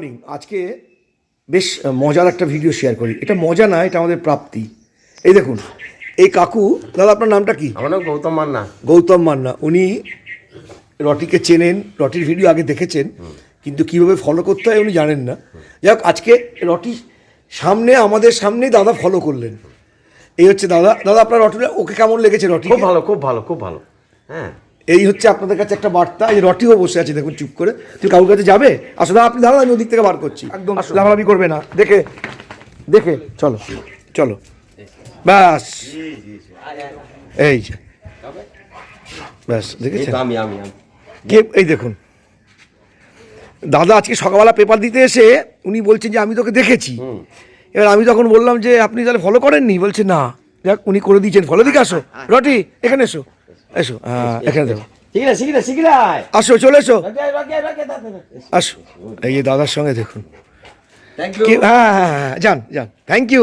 Morning. আজকে বেশ মজার একটা ভিডিও শেয়ার করি। এটা মজা না, এটা আমাদের প্রাপ্তি। এই দেখুন, এই কাকু, দাদা আপনার নামটা কি? আমার নাম গৌতম মান্না। গৌতম মান্না। উনি রটিকে চেনেন, রটির ভিডিও আগে দেখেছেন, কিন্তু কীভাবে ফলো করতে হয় উনি জানেন না। যাই হোক, আজকে রটি সামনে, আমাদের সামনেই দাদা ফলো করলেন। এই হচ্ছে দাদা। দাদা আপনার রটি, ওকে কেমন লেগেছে? রটি খুব ভালো, খুব ভালো, খুব ভালো। হ্যাঁ, এই হচ্ছে আপনাদের কাছে একটা বার্তা। এই রটিও বসে আছে, দেখুন চুপ করে। তুই কাকুর কাছে যাবে? আসলে আপনি দাঁড়ান, আমি ওদিক থেকে বার করছি। একদম লাফালাফি করবে না, দেখে দেখে চলো চলো, ব্যাস। এই যে ব্যাস, দেখেছেন? আমি কে? এই দেখুন দাদা আজকে সকালবেলা পেপার দিতে এসে উনি বলছেন যে আমি তোকে দেখেছি। এবার আমি তখন বললাম যে আপনি তাহলে ফলো করেননি? বলছে না। যাক, উনি করে দিয়েছেন ফলো। দিকে আসো রটি, এখানে এসো, এসো। হ্যাঁ, এখানে দেখো, আসো, চলে এসো, আসো। এই যে দাদার সঙ্গে দেখুন। হ্যাঁ হ্যাঁ হ্যাঁ, যান যান, থ্যাংক ইউ।